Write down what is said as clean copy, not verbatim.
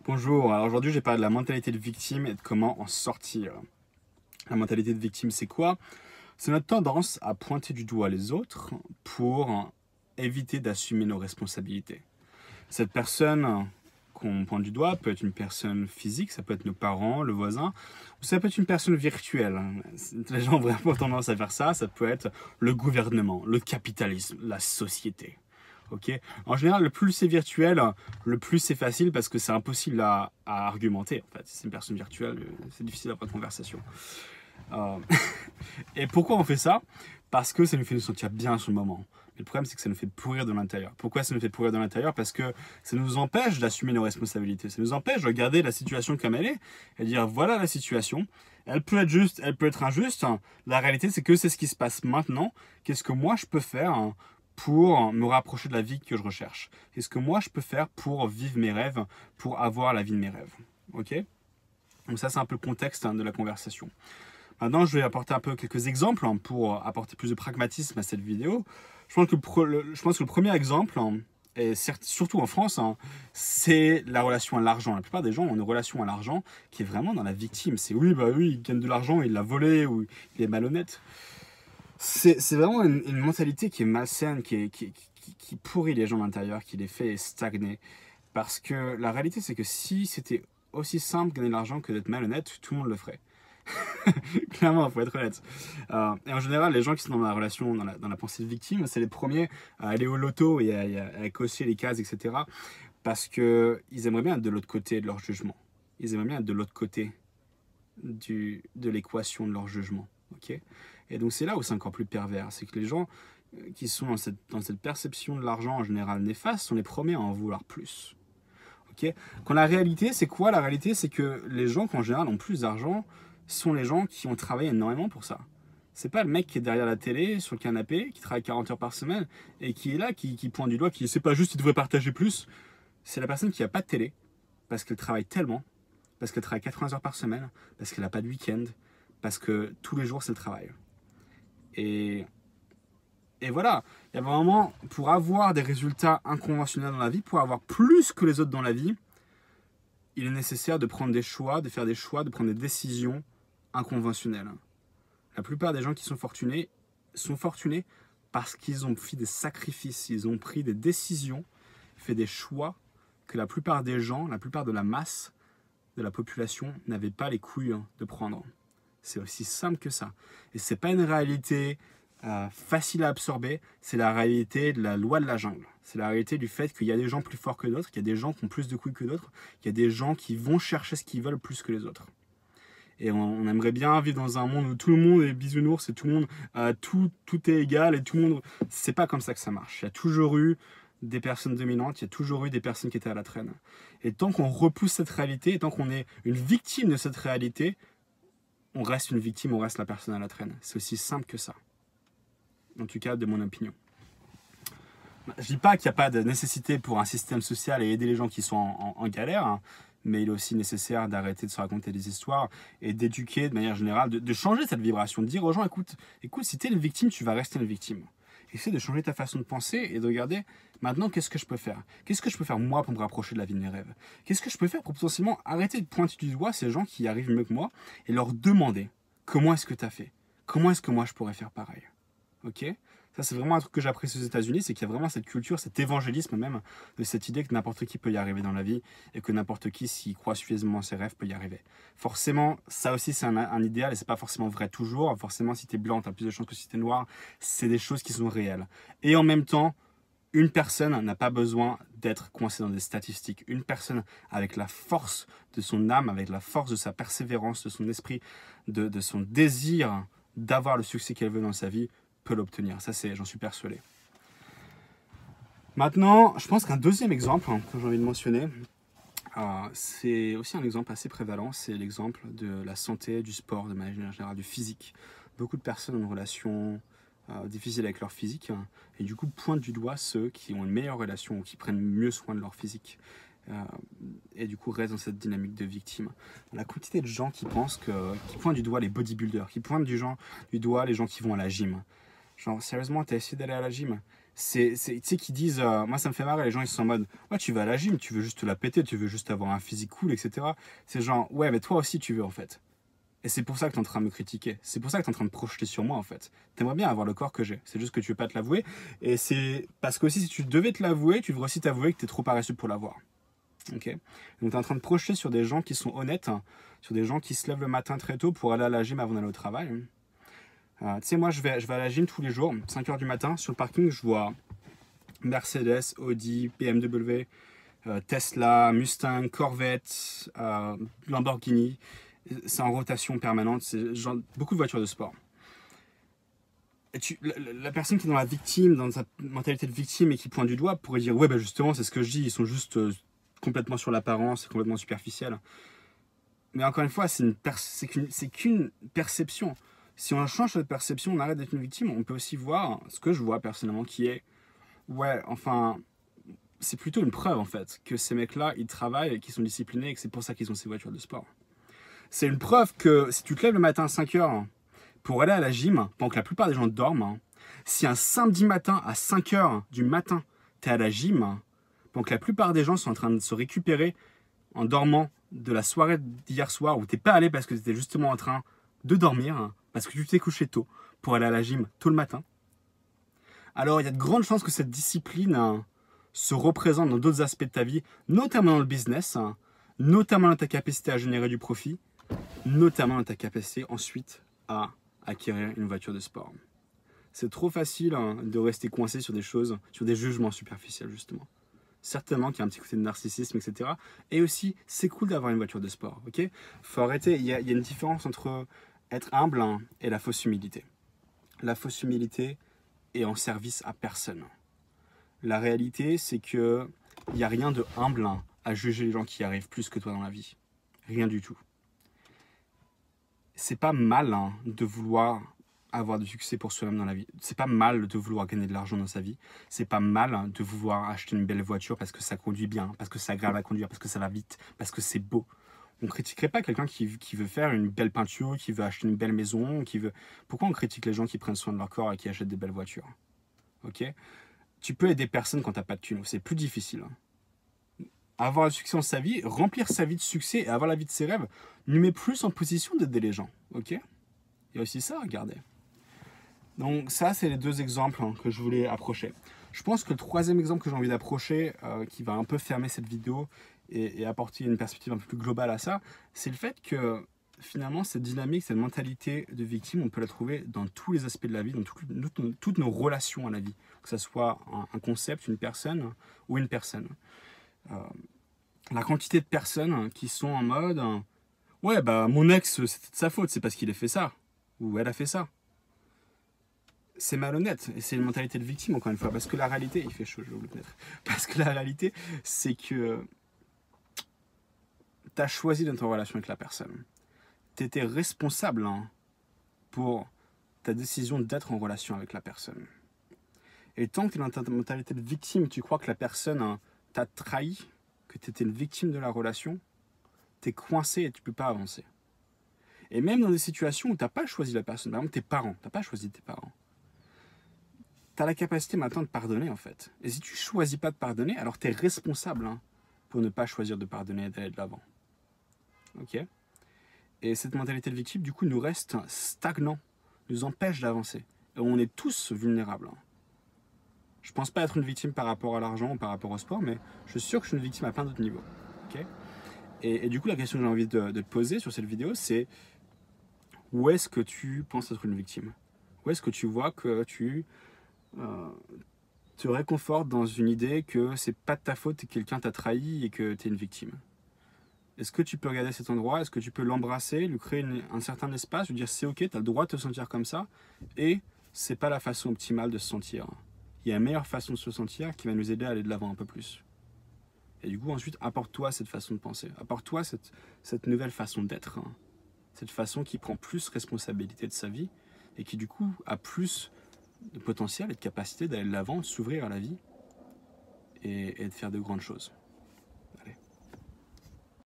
Bonjour, alors aujourd'hui j'ai parlé de la mentalité de victime et de comment en sortir. La mentalité de victime c'est quoi? C'est notre tendance à pointer du doigt les autres pour éviter d'assumer nos responsabilités. Cette personne qu'on pointe du doigt peut être une personne physique, ça peut être nos parents, le voisin, ou ça peut être une personne virtuelle. Les gens ont vraiment tendance à faire ça, ça peut être le gouvernement, le capitalisme, la société. Okay. En général, le plus c'est virtuel, le plus c'est facile parce que c'est impossible à argumenter. En fait, si c'est une personne virtuelle, c'est difficile d'avoir une conversation. Euh, Et pourquoi on fait ça? Parce que ça nous fait nous sentir bien sur le moment. Mais le problème, c'est que ça nous fait pourrir de l'intérieur. Pourquoi ça nous fait pourrir de l'intérieur? Parce que ça nous empêche d'assumer nos responsabilités. Ça nous empêche de regarder la situation comme elle est et dire voilà la situation. Elle peut être juste, elle peut être injuste. La réalité, c'est que c'est ce qui se passe maintenant. Qu'est-ce que moi je peux faire pour me rapprocher de la vie que je recherche? Qu'est-ce que moi je peux faire pour vivre mes rêves, pour avoir la vie de mes rêves? Ok? Donc ça, c'est un peu le contexte de la conversation. Maintenant, je vais apporter un peu quelques exemples pour apporter plus de pragmatisme à cette vidéo. Je pense que le premier exemple, et surtout en France, c'est la relation à l'argent. La plupart des gens ont une relation à l'argent qui est vraiment dans la victime. C'est oui, bah oui, il gagne de l'argent, il l'a volé ou il est malhonnête. C'est vraiment une mentalité qui est malsaine, qui pourrit les gens de l'intérieur, qui les fait stagner. Parce que la réalité, c'est que si c'était aussi simple de gagner de l'argent que d'être malhonnête, tout le monde le ferait. Clairement, il faut être honnête. Et en général, les gens qui sont dans la relation, dans la pensée de victime, c'est les premiers à aller au loto et à cocher les cases, etc. Parce qu'ils aimeraient bien être de l'autre côté de leur jugement. Ils aimeraient bien être de l'autre côté de l'équation de leur jugement. Okay, et donc c'est là où c'est encore plus pervers. C'est que les gens qui sont dans cette perception de l'argent en général néfaste sont les premiers à en vouloir plus. Okay, quand la réalité, c'est quoi? La réalité, c'est que les gens qui en général ont plus d'argent sont les gens qui ont travaillé énormément pour ça. C'est pas le mec qui est derrière la télé, sur le canapé, qui travaille 40 heures par semaine et qui est là, qui pointe du doigt, qui c'est pas juste, il devrait partager plus. C'est la personne qui a pas de télé parce qu'elle travaille tellement, parce qu'elle travaille 80 heures par semaine, parce qu'elle a pas de week-end, parce que tous les jours c'est le travail. Et voilà, il y a vraiment, pour avoir des résultats inconventionnels dans la vie, pour avoir plus que les autres dans la vie, il est nécessaire de prendre des choix, de faire des choix, de prendre des décisions inconventionnelles. La plupart des gens qui sont fortunés parce qu'ils ont fait des sacrifices, ils ont pris des décisions, fait des choix que la plupart des gens, la plupart de la masse de la population n'avaient pas les couilles de prendre. C'est aussi simple que ça. Et c'est pas une réalité facile à absorber, c'est la réalité de la loi de la jungle. C'est la réalité du fait qu'il y a des gens plus forts que d'autres, qu'il y a des gens qui ont plus de couilles que d'autres, qu'il y a des gens qui vont chercher ce qu'ils veulent plus que les autres. Et on aimerait bien vivre dans un monde où tout le monde est bisounours et tout le monde, tout est égal et tout le monde... C'est pas comme ça que ça marche. Il y a toujours eu des personnes dominantes, il y a toujours eu des personnes qui étaient à la traîne. Et tant qu'on repousse cette réalité, et tant qu'on est une victime de cette réalité, on reste une victime, on reste la personne à la traîne. C'est aussi simple que ça. En tout cas, de mon opinion. Je dis pas qu'il n'y a pas de nécessité pour un système social et aider les gens qui sont en galère, mais il est aussi nécessaire d'arrêter de se raconter des histoires et d'éduquer de manière générale, de changer cette vibration, de dire aux gens, écoute, si tu es une victime, tu vas rester une victime. Essaie de changer ta façon de penser et de regarder, maintenant, qu'est-ce que je peux faire? Qu'est-ce que je peux faire moi pour me rapprocher de la vie de mes rêves? Qu'est-ce que je peux faire pour potentiellement arrêter de pointer du doigt ces gens qui arrivent mieux que moi et leur demander, comment est-ce que tu as fait? Comment est-ce que moi je pourrais faire pareil? Ok? Ça, c'est vraiment un truc que j'apprécie aux États-Unis, c'est qu'il y a vraiment cette culture, cet évangélisme même, de cette idée que n'importe qui peut y arriver dans la vie et que n'importe qui, s'il croit suffisamment à ses rêves, peut y arriver. Forcément, ça aussi, c'est un idéal et c'est pas forcément vrai toujours. Forcément, si t'es blanc, t'as plus de chances que si t'es noir. C'est des choses qui sont réelles. Et en même temps, une personne n'a pas besoin d'être coincée dans des statistiques. Une personne avec la force de son âme, avec la force de sa persévérance, de son esprit, de son désir d'avoir le succès qu'elle veut dans sa vie, peut l'obtenir. Ça, j'en suis persuadé. Maintenant, je pense qu'un deuxième exemple que j'ai envie de mentionner, c'est aussi un exemple assez prévalent, c'est l'exemple de la santé, du sport, de manière générale, du physique. Beaucoup de personnes ont une relation difficile avec leur physique et du coup pointent du doigt ceux qui ont une meilleure relation ou qui prennent mieux soin de leur physique. Et du coup restent dans cette dynamique de victime. La quantité de gens qui pointent du doigt les bodybuilders, qui pointent du doigt les gens qui vont à la gym. Genre, sérieusement, t'as essayé d'aller à la gym? Tu sais, qui disent, moi ça me fait marrer, les gens ils sont en mode, ouais, tu vas à la gym, tu veux juste te la péter, tu veux juste avoir un physique cool, etc. C'est genre, ouais, mais toi aussi tu veux en fait. Et c'est pour ça que tu es en train de me critiquer. C'est pour ça que tu es en train de projeter sur moi en fait. Tu aimerais bien avoir le corps que j'ai. C'est juste que tu veux pas te l'avouer. Et c'est parce que aussi si tu devais te l'avouer, tu devrais aussi t'avouer que tu es trop paresseux pour l'avoir. Ok. Donc tu es en train de projeter sur des gens qui sont honnêtes, hein, sur des gens qui se lèvent le matin très tôt pour aller à la gym avant d'aller au travail. Tu sais, moi je vais à la gym tous les jours, 5 heures du matin. Sur le parking, je vois Mercedes, Audi, BMW, Tesla, Mustang, Corvette, Lamborghini. C'est en rotation permanente, c'est genre beaucoup de voitures de sport. Et la personne qui est dans la victime, dans sa mentalité de victime et qui pointe du doigt pourrait dire ouais, bah justement, c'est ce que je dis, ils sont juste complètement sur l'apparence, complètement superficiels. Mais encore une fois, c'est qu'une perception. Si on change cette perception, on arrête d'être une victime, on peut aussi voir ce que je vois personnellement qui est ouais, enfin, c'est plutôt une preuve en fait que ces mecs-là, ils travaillent et qu'ils sont disciplinés et que c'est pour ça qu'ils ont ces voitures de sport. C'est une preuve que si tu te lèves le matin à 5 heures pour aller à la gym, pendant que la plupart des gens dorment, si un samedi matin à 5 heures du matin, tu es à la gym, pendant que la plupart des gens sont en train de se récupérer en dormant de la soirée d'hier soir où tu n'es pas allé parce que tu étais justement en train de dormir, parce que tu t'es couché tôt pour aller à la gym tôt le matin, alors il y a de grandes chances que cette discipline se représente dans d'autres aspects de ta vie, notamment dans le business, notamment dans ta capacité à générer du profit, notamment dans ta capacité ensuite à acquérir une voiture de sport. C'est trop facile de rester coincé sur des choses, sur des jugements superficiels justement. Certainement qu'il y a un petit côté de narcissisme, etc. Et aussi, c'est cool d'avoir une voiture de sport, ok? Faut arrêter, il y a une différence entre être humble et la fausse humilité. La fausse humilité est en service à personne. La réalité, c'est que il n'y a rien de humble à juger les gens qui arrivent plus que toi dans la vie. Rien du tout. C'est pas mal de vouloir avoir du succès pour soi-même dans la vie. C'est pas mal de vouloir gagner de l'argent dans sa vie. C'est pas mal de vouloir acheter une belle voiture parce que ça conduit bien, parce que c'est agréable à conduire, parce que ça va vite, parce que c'est beau. On ne critiquerait pas quelqu'un qui veut faire une belle peinture, qui veut acheter une belle maison, qui veut... Pourquoi on critique les gens qui prennent soin de leur corps et qui achètent des belles voitures? Ok? Tu peux aider personne quand tu n'as pas de thunes. C'est plus difficile. Avoir le succès dans sa vie, remplir sa vie de succès et avoir la vie de ses rêves, nous met plus en position d'aider les gens. Ok? Il y a aussi ça à regarder. Donc ça, c'est les deux exemples que je voulais approcher. Je pense que le troisième exemple que j'ai envie d'approcher, qui va un peu fermer cette vidéo et apporter une perspective un peu plus globale à ça, c'est le fait que finalement, cette dynamique, cette mentalité de victime, on peut la trouver dans tous les aspects de la vie, dans toutes nos relations à la vie. Que ce soit un concept, une personne ou une personne. La quantité de personnes qui sont en mode ouais, bah mon ex, c'était de sa faute, c'est parce qu'il a fait ça. Ou elle a fait ça. C'est malhonnête. Et c'est une mentalité de victime, encore une fois. Parce que la réalité, il fait chaud, je vais vous le mettre. Parce que la réalité, c'est que tu as choisi d'être en relation avec la personne. Tu étais responsable pour ta décision d'être en relation avec la personne. Et tant que tu es dans ta mentalité de victime, tu crois que la personne t'a trahi, que tu étais une victime de la relation, tu es coincé et tu ne peux pas avancer. Et même dans des situations où tu n'as pas choisi la personne, par exemple tes parents, tu n'as pas choisi tes parents, tu as la capacité maintenant de pardonner en fait. Et si tu ne choisis pas de pardonner, alors tu es responsable pour ne pas choisir de pardonner et d'aller de l'avant. Ok? Et cette mentalité de victime, du coup, nous reste stagnant, nous empêche d'avancer. Et on est tous vulnérables. Je ne pense pas être une victime par rapport à l'argent ou par rapport au sport, mais je suis sûr que je suis une victime à plein d'autres niveaux. Okay, et du coup, la question que j'ai envie de te poser sur cette vidéo, c'est où est-ce que tu penses être une victime? Où est-ce que tu vois que tu te réconfortes dans une idée que c'est pas de ta faute et que quelqu'un t'a trahi et que tu es une victime? Est-ce que tu peux regarder cet endroit? Est-ce que tu peux l'embrasser, lui créer un certain espace, lui dire c'est ok, tu as le droit de te sentir comme ça, et c'est pas la façon optimale de se sentir. Il y a une meilleure façon de se sentir qui va nous aider à aller de l'avant un peu plus. Et du coup, ensuite, apporte-toi cette façon de penser. Apporte-toi cette nouvelle façon d'être. Cette façon qui prend plus responsabilité de sa vie et qui, du coup, a plus de potentiel et de capacité d'aller de l'avant, de s'ouvrir à la vie et de faire de grandes choses.